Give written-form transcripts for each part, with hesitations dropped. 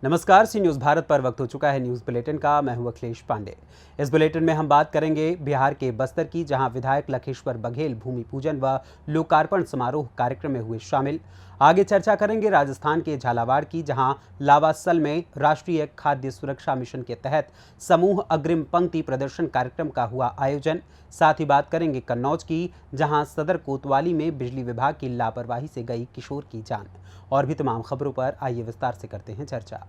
नमस्कार, सी न्यूज़ भारत पर वक्त हो चुका है न्यूज़ बुलेटिन का। मैं हूं अखिलेश पांडे। इस बुलेटिन में हम बात करेंगे बिहार के बस्तर की, जहां विधायक लखेश्वर बघेल भूमि पूजन व लोकार्पण समारोह कार्यक्रम में हुए शामिल। आगे चर्चा करेंगे राजस्थान के झालावाड़ की, जहां लावासल में राष्ट्रीय खाद्य सुरक्षा मिशन के तहत समूह अग्रिम पंक्ति प्रदर्शन कार्यक्रम का हुआ आयोजन। साथ ही बात करेंगे कन्नौज की, जहां सदर कोतवाली में बिजली विभाग की लापरवाही से गई किशोर की जान। और भी तमाम खबरों पर आइए विस्तार से करते हैं चर्चा।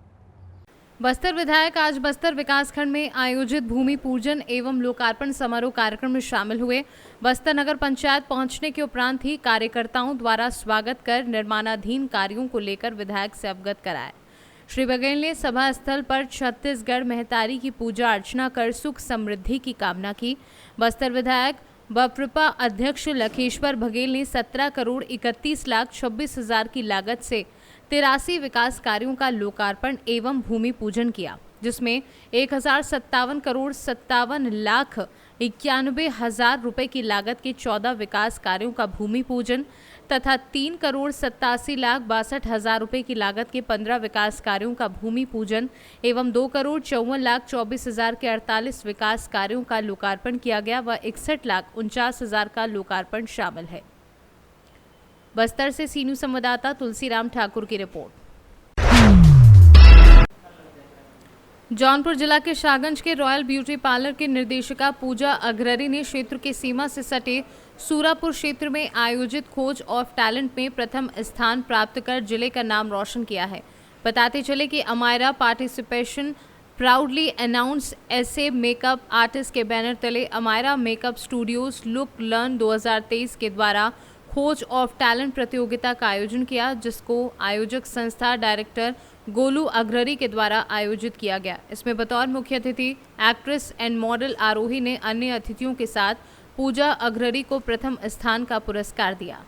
बस्तर विधायक आज बस्तर विकासखंड में आयोजित भूमि पूजन एवं लोकार्पण समारोह कार्यक्रम में शामिल हुए। बस्तर नगर पंचायत पहुंचने के उपरांत ही कार्यकर्ताओं द्वारा स्वागत कर निर्माणाधीन कार्यों को लेकर विधायक से अवगत कराया। श्री बघेल ने सभा स्थल पर छत्तीसगढ़ महतारी की पूजा अर्चना कर सुख समृद्धि की कामना की। बस्तर विधायक बप्रपा अध्यक्ष लखेश्वर बघेल ने 17 करोड़ 31 लाख 26 हजार की लागत से 83 विकास कार्यों का लोकार्पण एवं भूमि पूजन किया, जिसमें 1057 करोड़ 57 लाख 91 हजार रुपए की लागत के 14 विकास कार्यों का भूमि पूजन तथा 3 करोड़ 87 लाख 62 हजार रुपए की लागत के 15 विकास कार्यों का भूमि पूजन एवं 2 करोड़ 54 लाख 24 हजार के 48 विकास कार्यों का लोकार्पण किया गया व 61 लाख 49 हजार का लोकार्पण शामिल है। बस्तर से सी न्यूज़ संवाददाता तुलसीराम ठाकुर की रिपोर्ट। जौनपुर जिला के शाहगंज के रॉयल ब्यूटी पार्लर की निर्देशिका पूजा अग्ररी ने क्षेत्र की सीमा से सटे सूरापुर क्षेत्र में आयोजित खोज ऑफ टैलेंट में प्रथम स्थान प्राप्त कर जिले का नाम रोशन किया है। बताते चले कि अमायरा पार्टिसिपेशन प्राउडली अनाउंस ऐसे मेकअप आर्टिस्ट के बैनर तले Amayra makeup studios look learn 2023 के द्वारा खोज ऑफ टैलेंट प्रतियोगिता का आयोजन किया, जिसको आयोजक संस्था डायरेक्टर गोलू अग्ररी के द्वारा आयोजित किया गया। इसमें बतौर मुख्य अतिथि एक्ट्रेस एंड मॉडल आरोही ने अन्य अतिथियों के साथ पूजा अग्ररी को प्रथम स्थान का पुरस्कार दिया।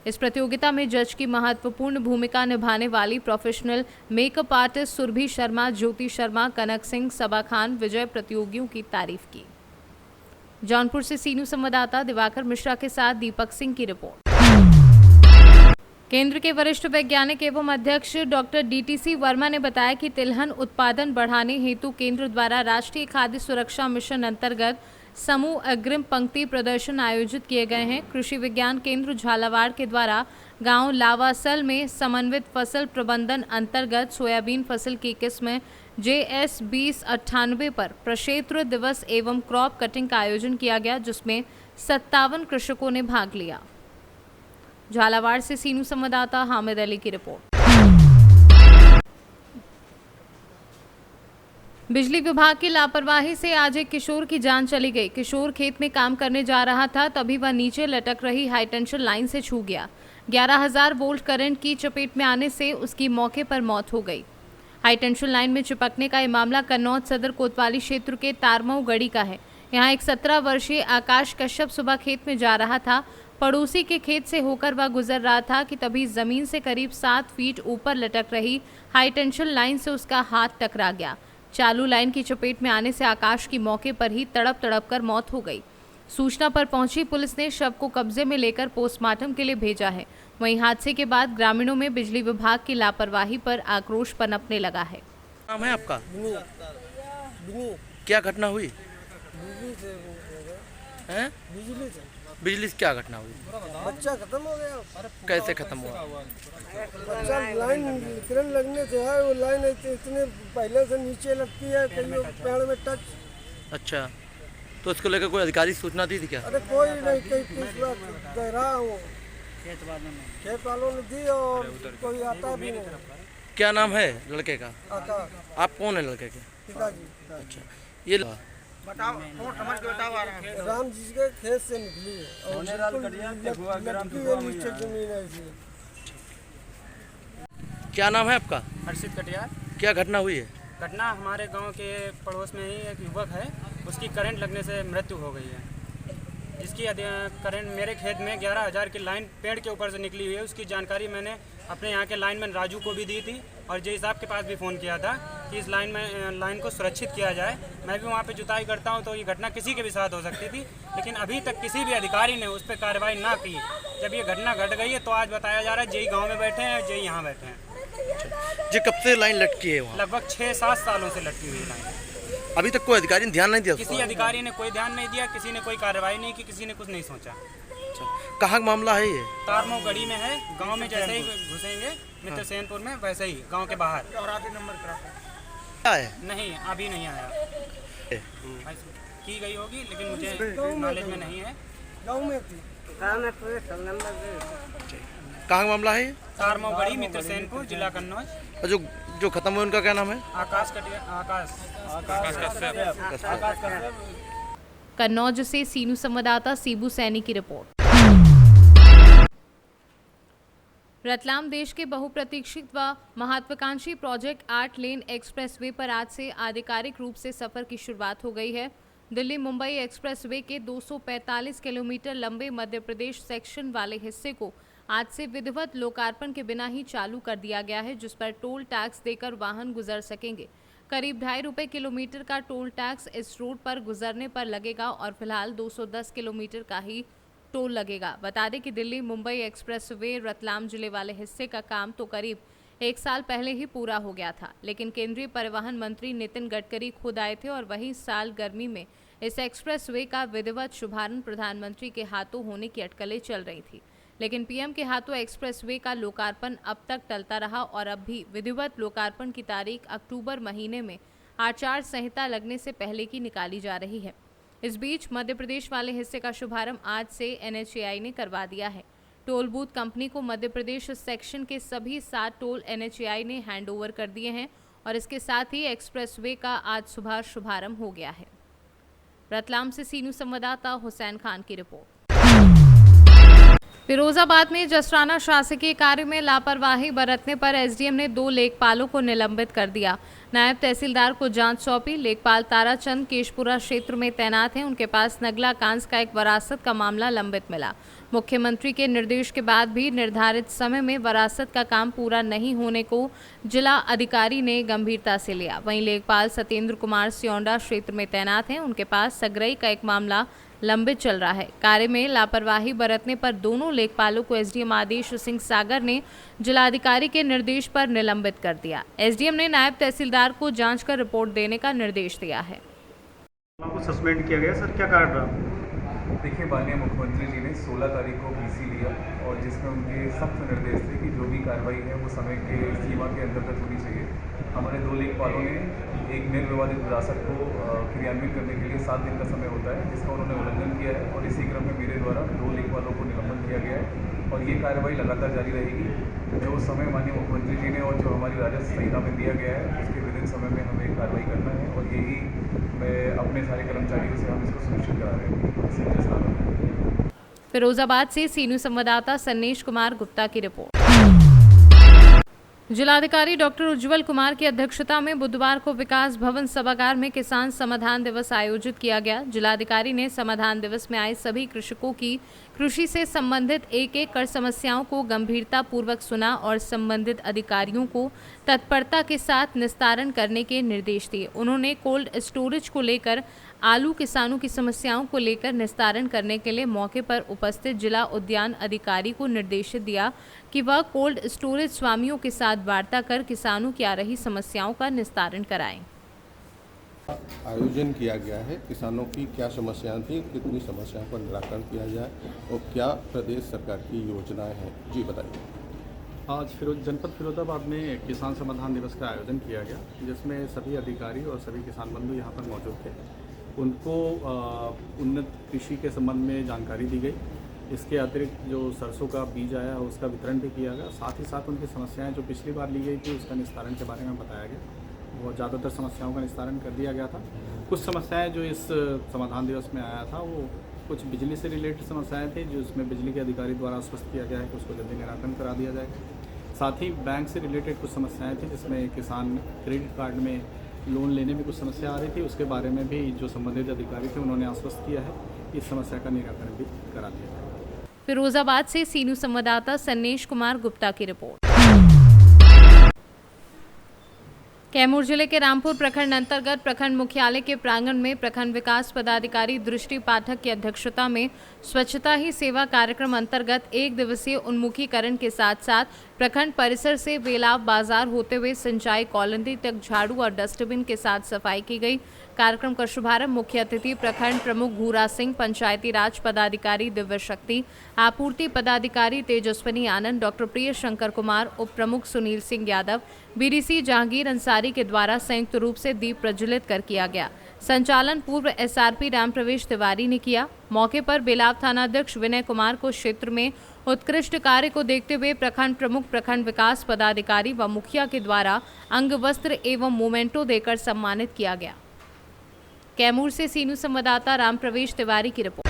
इस प्रतियोगिता में जज की महत्वपूर्ण भूमिका निभाने वाली professional makeup artist Surabhi Sharma, Jyoti Sharma, Kanak Singh, Saba Khan, विजय प्रतियोगियों की तारीफ की। जौनपुर से सी न्यूज़ संवाददाता दिवाकर मिश्रा के साथ दीपक सिंह की रिपोर्ट। केंद्र के वरिष्ठ वैज्ञानिक एवं अध्यक्ष डॉक्टर DTC वर्मा ने बताया कि तिलहन उत्पादन बढ़ाने हेतु केंद्र द्वारा राष्ट्रीय खाद्य सुरक्षा मिशन अंतर्गत समूह अग्रिम पंक्ति प्रदर्शन आयोजित किए गए हैं। कृषि विज्ञान केंद्र झालावाड़ के द्वारा गांव लावासल में समन्वित फसल प्रबंधन अंतर्गत सोयाबीन फसल की किस्म JS 2098 पर प्रक्षेत्र दिवस एवं क्रॉप कटिंग का आयोजन किया गया, जिसमें 57 कृषकों ने भाग लिया। झालावाड़ से सी न्यूज़ संवाददाता हामिद अली की रिपोर्ट। बिजली विभाग की लापरवाही से आज एक किशोर की जान चली गई। किशोर खेत में काम करने जा रहा था, तभी वह नीचे लटक रही हाईटेंशन लाइन से छू गया। 11,000 वोल्ट करंट की चपेट में आने से उसकी मौके पर मौत हो गई। हाईटेंशन लाइन में चिपकने का ये मामला कन्नौज सदर कोतवाली क्षेत्र के तारमऊ गढ़ी का है। यहाँ एक 17 वर्षीय आकाश कश्यप सुबह खेत में जा रहा था। पड़ोसी के खेत से होकर वह गुजर रहा था कि तभी जमीन से करीब 7 फीट ऊपर लटक रही हाईटेंशन लाइन से उसका हाथ टकरा गया। चालू लाइन की चपेट में आने से आकाश की मौके पर ही तड़प तड़प कर मौत हो गई। सूचना पर पहुंची पुलिस ने शव को कब्जे में लेकर पोस्टमार्टम के लिए भेजा है। वहीं हादसे के बाद ग्रामीणों में बिजली विभाग की लापरवाही पर आक्रोश पनपने लगा है। नाम है आपका? क्या घटना हुई? बिजली से क्या घटना हुई? बच्चा खत्म हो गया। कैसे खत्म हुआ? बच्चा लाइन करंट लगने से है, वो लाइन इतने पहले से नीचे लगती है, कहीं पेड़ में टच। अच्छा, तो इसको लेकर कोई अधिकारी सूचना दी थी क्या? अरे कोई नहीं, किस बात कह रहा हूँ, खेत वालों ने दी और कोई आता भी नहीं। क्या नाम है लड़के का? आकाश। आप कौन है लड़के के? पिताजी। अच्छा, ये बताओ, समझ के बताओ। राम जी के खेत से निकली है और लटकी है नीचे जमीन है इसलिए। क्या नाम है आपका? हर्षित कटियार। क्या घटना हुई है? घटना हमारे गांव के पड़ोस में ही एक युवक है, उसकी करंट लगने से मृत्यु हो गई है। जिसकी करंट मेरे खेत में 11,000 की लाइन पेड़ के ऊपर से निकली हुई है। उसकी जानकारी मैंने अपने यहाँ के लाइनमैन राजू को भी दी थी और जय साहब के पास भी फ़ोन किया था कि इस लाइन को सुरक्षित किया जाए। मैं भी वहाँ पे जुताई करता हूँ, तो ये घटना किसी के भी साथ हो सकती थी, लेकिन अभी तक किसी भी अधिकारी ने उस पर कार्रवाई ना की। जब ये घटना घट गई है तो आज बताया जा रहा है जय गाँव में बैठे हैं, जय यहाँ बैठे हैं। जी कब से लाइन लटकी है वहाँ? लगभग 6-7 सालों से लटकी हुई है लाइन। अभी तक कोई अधिकारी ने ध्यान नहीं दिया? किसी अधिकारी ने कोई ध्यान नहीं दिया, किसी ने कोई कार्रवाई नहीं की, किसी ने कुछ नहीं सोचा। कहाँ का मामला है ये? तारमो गढ़ी में है, गांव में जैसे ही घुसेंगे मित्र सेनपुर में वैसे ही गांव के बाहर। क्या है? नहीं, अभी नहीं आया। की गई होगी लेकिन मुझे नॉलेज में नहीं है। गाँव में थी। कहाँ का मामला है ये? तारमो गढ़ी मित्र सेनपुर जिला कन्नौज। और जो खत्म हुए उनका क्या नाम है? आकाश कश्यप। कन्नौज से सीनू संवाददाता सीबू सैनी की रिपोर्ट। रतलाम देश के बहुप्रतीक्षित व महत्वाकांक्षी प्रोजेक्ट 8 लेन एक्सप्रेसवे पर आज से आधिकारिक रूप से सफर की शुरुआत हो गई है। दिल्ली मुंबई एक्सप्रेसवे के 245 किलोमीटर लंबे मध्य प्रदेश सेक्शन वाले हिस्से को आज से विधिवत लोकार्पण के बिना ही चालू कर दिया गया है, जिस पर टोल टैक्स देकर वाहन गुजर सकेंगे। करीब 2.5 रुपये किलोमीटर का टोल टैक्स इस रूट पर गुजरने पर लगेगा और फिलहाल 210 किलोमीटर का ही टोल लगेगा। बता दें कि दिल्ली मुंबई एक्सप्रेसवे रतलाम जिले वाले हिस्से का काम तो करीब 1 साल पहले ही पूरा हो गया था, लेकिन केंद्रीय परिवहन मंत्री नितिन गडकरी खुद आए थे और वही साल गर्मी में इस एक्सप्रेसवे का विधिवत शुभारंभ प्रधानमंत्री के हाथों होने की अटकलें चल रही थी। लेकिन पीएम के हाथों एक्सप्रेसवे का लोकार्पण अब तक टलता रहा और अब भी विधिवत लोकार्पण की तारीख अक्टूबर महीने में आचार संहिता लगने से पहले की निकाली जा रही है। इस बीच मध्य प्रदेश वाले हिस्से का शुभारंभ आज से NHAI ने करवा दिया है। टोल बूथ कंपनी को मध्य प्रदेश सेक्शन के सभी 7 टोल NHAI ने हैंडओवर कर दिए हैं और इसके साथ ही एक्सप्रेसवे का आज सुबह शुभारंभ हो गया है। रतलाम से सीनू संवाददाता हुसैन खान की रिपोर्ट। फिरोजाबाद में जसराना शासकीय कार्य में लापरवाही बरतने पर एसडीएम ने 2 लेखपालों को निलंबित कर दिया। नायब तहसीलदार को जांच सौंपी। लेखपाल ताराचंद केशपुरा क्षेत्र में तैनात हैं। उनके पास नगला कांस का एक वरासत का मामला लंबित मिला। मुख्यमंत्री के निर्देश के बाद भी निर्धारित समय में वरासत का काम पूरा नहीं होने को जिला अधिकारी ने गंभीरता से लिया। वहीं लेखपाल सत्येंद्र कुमार सियोंडा क्षेत्र में तैनात हैं। उनके पास सगरई का एक मामला लंबित चल रहा है। कार्य में लापरवाही बरतने पर दोनों लेखपालों को एसडीएम आदेश सिंह सागर ने जिलाधिकारी के निर्देश पर निलंबित कर दिया। एसडीएम ने नायब तहसीलदार को जांच कर रिपोर्ट देने का निर्देश दिया है। आपको सस्पेंड किया गया सर, क्या कारण रहा? देखिए, माननीय मुख्यमंत्री जी ने 16 तारीख को पीसी लिया और जिसमें उनके सख्त निर्देश थे कि जो भी कार्रवाई है वो समय के सीमा के अंतर्गत होनी चाहिए। हमारे 2 लेखपालों ने एक निर्विवादित विरासत को क्रियान्वित करने के लिए 7 दिन का समय होता है, जिसका उन्होंने उल्लंघन किया है और इसी क्रम में मेरे द्वारा 2 लेखपालों को निलंबन किया गया है और ये कार्रवाई लगातार जारी रहेगी। जो समय माननीय मुख्यमंत्री जी ने और जो हमारी राजस्व संहिता में दिया गया है उसके विधिक समय में हमें कार्रवाई करना है और यही मैं अपने सारे कर्मचारियों से हम इसको सुनिश्चित करा रहे हैं। फिरोजाबाद से सीनू संवाददाता सन्नेश कुमार गुप्ता की रिपोर्ट। जिलाधिकारी डॉक्टर उज्जवल कुमार की अध्यक्षता में बुधवार को विकास भवन सभागार में किसान समाधान दिवस आयोजित किया गया। जिलाधिकारी ने समाधान दिवस में आए सभी कृषकों की कृषि से संबंधित एक कर समस्याओं को गंभीरता पूर्वक सुना और संबंधित अधिकारियों को तत्परता के साथ निस्तारण करने के निर्देश दिए। उन्होंने कोल्ड स्टोरेज को लेकर आलू किसानों की समस्याओं को लेकर निस्तारण करने के लिए मौके पर उपस्थित जिला उद्यान अधिकारी को निर्देशित दिया कि वह कोल्ड स्टोरेज स्वामियों के साथ वार्ता कर किसानों की आ रही समस्याओं का निस्तारण कराएं। आयोजन किया गया है, किसानों की क्या समस्याएं थी, कितनी समस्याओं का निराकरण किया जाए और क्या प्रदेश सरकार की योजनाएं हैं, जी बताइए। आज जनपद फिरोजाबाद में किसान समाधान दिवस का आयोजन किया गया, जिसमें सभी अधिकारी और सभी किसान बंधु यहाँ पर मौजूद थे। उनको उन्नत कृषि के संबंध में जानकारी दी गई। इसके अतिरिक्त जो सरसों का बीज आया उसका वितरण भी किया गया। साथ ही साथ उनकी समस्याएं जो पिछली बार ली गई थी उसका निस्तारण के बारे में बताया गया। वो ज़्यादातर समस्याओं का निस्तारण कर दिया गया था। कुछ समस्याएं जो इस समाधान दिवस में आया था वो कुछ बिजली से रिलेटेड समस्याएं थी, जो इसमें बिजली के अधिकारी द्वारा आश्वस्त किया गया है कि उसको जल्दी निराकरण करा दिया जाएगा। साथ ही बैंक से रिलेटेड कुछ समस्याएँ थी, जिसमें किसान क्रेडिट कार्ड में लोन लेने में कुछ समस्या आ रही थी। उसके बारे में भी जो संबंधित अधिकारी थे उन्होंने आश्वस्त किया है कि इस समस्या का निराकरण भी करा दिया जाएगा। फिरोजाबाद से सीनू संवाददाता सन्नेश कुमार गुप्ता की रिपोर्ट। कैमूर जिले के रामपुर प्रखंड अंतर्गत प्रखंड मुख्यालय के प्रांगण में प्रखंड विकास पदाधिकारी दृष्टि पाठक की अध्यक्षता में स्वच्छता ही सेवा कार्यक्रम अंतर्गत 1 दिवसीय उन्मुखीकरण के साथ साथ प्रखंड परिसर से बेलाव बाजार होते हुए सिंचाई कॉलोनी तक झाड़ू और डस्टबिन के साथ सफाई की गई। कार्यक्रम का शुभारंभ मुख्य अतिथि प्रखंड प्रमुख भूरा सिंह, पंचायती राज पदाधिकारी दिव्य शक्ति, आपूर्ति पदाधिकारी तेजस्विनी आनंद, डॉक्टर प्रिय शंकर कुमार, उप प्रमुख सुनील सिंह यादव, बीडीसी जहांगीर अंसारी के द्वारा संयुक्त रूप से दीप प्रज्वलित कर किया गया। संचालन पूर्व एसआरपी राम प्रवेश तिवारी ने किया। मौके पर बेलाव थानाध्यक्ष विनय कुमार को क्षेत्र में उत्कृष्ट कार्य को देखते हुए प्रखंड प्रमुख, प्रखंड विकास पदाधिकारी व मुखिया के द्वारा अंग वस्त्र एवं मोमेंटो देकर सम्मानित किया गया। कैमूर से सीनू संवाददाता राम प्रवेश तिवारी की रिपोर्ट।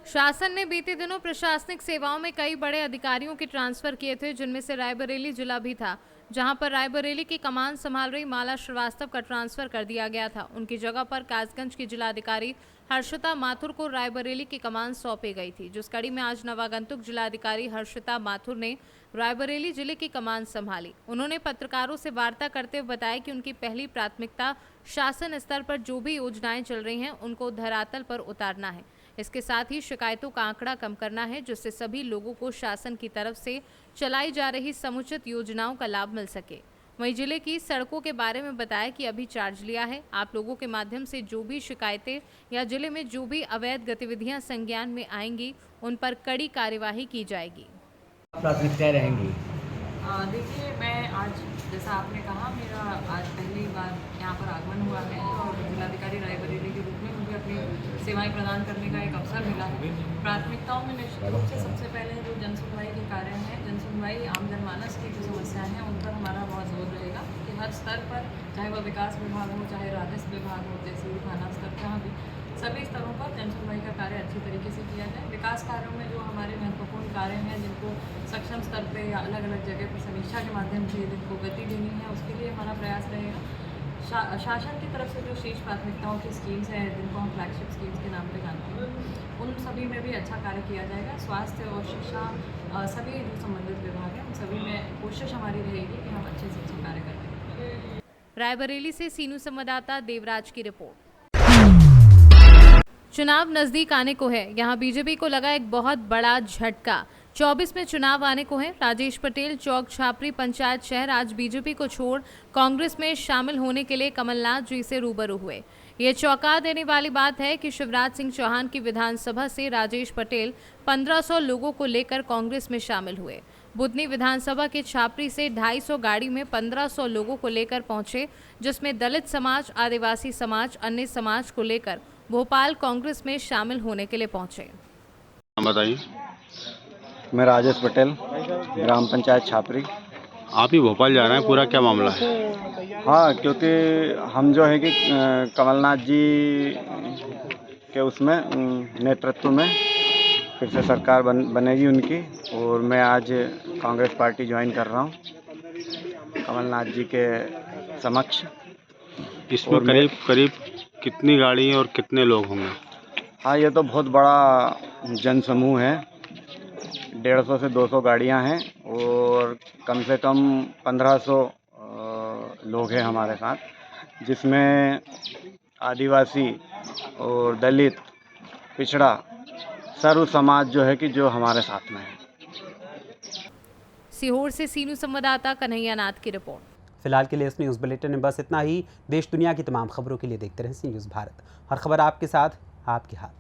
शासन ने बीते दिनों प्रशासनिक सेवाओं में कई बड़े अधिकारियों के ट्रांसफर किए थे, जिनमें से रायबरेली जिला भी था, जहां पर रायबरेली की कमान संभाल रही माला श्रीवास्तव का ट्रांसफर कर दिया गया था। उनकी जगह पर कासगंज की जिलाधिकारी हर्षिता माथुर को रायबरेली की कमान सौंपी गई थी, जिस कड़ी में आज नवागंतुक जिलाधिकारी हर्षिता माथुर ने रायबरेली जिले की कमान संभाली। उन्होंने पत्रकारों से वार्ता करते हुए बताया कि उनकी पहली प्राथमिकता शासन स्तर पर जो भी योजनाएं चल रही हैं उनको धरातल पर उतारना है। इसके साथ ही शिकायतों का आंकड़ा कम करना है, जिससे सभी लोगों को शासन की तरफ से चलाई जा रही समुचित योजनाओं का लाभ मिल सके। वहीं जिले की सड़कों के बारे में बताया कि अभी चार्ज लिया है। आप लोगों के माध्यम से जो भी शिकायतें या जिले में जो भी अवैध गतिविधियां संज्ञान में आएंगी उन पर कड़ी कार्यवाही की जाएगी। प्राथमिकताएं रहेंगी। देखिए, मैं आज जैसा आपने कहा, मेरा आज पहली बार यहाँ पर आगमन हुआ है और जिलाधिकारी रायबरेली के रूप में मुझे अपनी सेवाएं प्रदान करने का एक अवसर मिला है। प्राथमिकताओं में निश्चित रूप से सबसे पहले जो जन सुनवाई के कार्य हैं, जन सुनवाई आम जनमानस की जो समस्याएं हैं उन पर हमारा बहुत जोर रहेगा कि हर स्तर पर, चाहे वह विकास विभाग हो, चाहे राजस्व विभाग हो, तहसील थाना स्तर, जहाँ भी सभी स्तरों पर जन सुनवाई का कार्य अच्छी तरीके से किया जाए। विकास कार्यों में जो हमारे महत्वपूर्ण कार्य हैं, जिनको सक्षम स्तर पे या अलग अलग जगह पर समीक्षा के माध्यम से जिनको गति देनी है, उसके लिए हमारा प्रयास रहेगा। शासन की तरफ से जो शीर्ष प्राथमिकताओं की स्कीम्स हैं, जिनको हम फ्लैगशिप स्कीम्स के नाम पे जानते हैं, उन सभी में भी अच्छा कार्य किया जाएगा। स्वास्थ्य और शिक्षा, सभी जो संबंधित विभाग हैं, उन सभी में कोशिश हमारी रहेगी कि हम अच्छे से अच्छा कार्य करें। रायबरेली से सीनू संवाददाता देवराज की रिपोर्ट। चुनाव नजदीक आने को है, यहाँ बीजेपी को लगा एक बहुत बड़ा झटका। 24 में चुनाव आने को है। राजेश पटेल चौक छापरी पंचायत शहर आज बीजेपी को छोड़ कांग्रेस में शामिल होने के लिए कमलनाथ जी से रूबरू हुए। ये चौंका देने वाली बात है कि शिवराज सिंह चौहान की विधानसभा से राजेश पटेल 1500 लोगों को लेकर कांग्रेस में शामिल हुए। बुधनी विधानसभा के छापरी से 250 गाड़ी में 1500 लोगों को लेकर पहुंचे, जिसमें दलित समाज, आदिवासी समाज, अन्य समाज को लेकर भोपाल कांग्रेस में शामिल होने के लिए पहुंचे। बताइए। मैं राजेश पटेल, ग्राम पंचायत छापरी। आप ही भोपाल जा रहे हैं, पूरा क्या मामला है? हाँ, क्योंकि हम जो है कि कमलनाथ जी के उसमें नेतृत्व में फिर से सरकार बनेगी उनकी, और मैं आज कांग्रेस पार्टी ज्वाइन कर रहा हूँ कमलनाथ जी के समक्ष। इसमें करीब कितनी गाड़ी और कितने लोग होंगे? हाँ, ये तो बहुत बड़ा जनसमूह है। 150 से 200 गाड़ियाँ हैं और कम से कम 1500 लोग हैं हमारे साथ, जिसमें आदिवासी और दलित, पिछड़ा, सर्व समाज जो है कि जो हमारे साथ में है। सीहोर से सीनू संवाददाता कन्हैया नाथ की रिपोर्ट। फिलहाल के लिए इस न्यूज़ बुलेटिन में बस इतना ही। देश दुनिया की तमाम खबरों के लिए देखते रहें सी न्यूज़ भारत। हर खबर आपके साथ, आपके हाथ।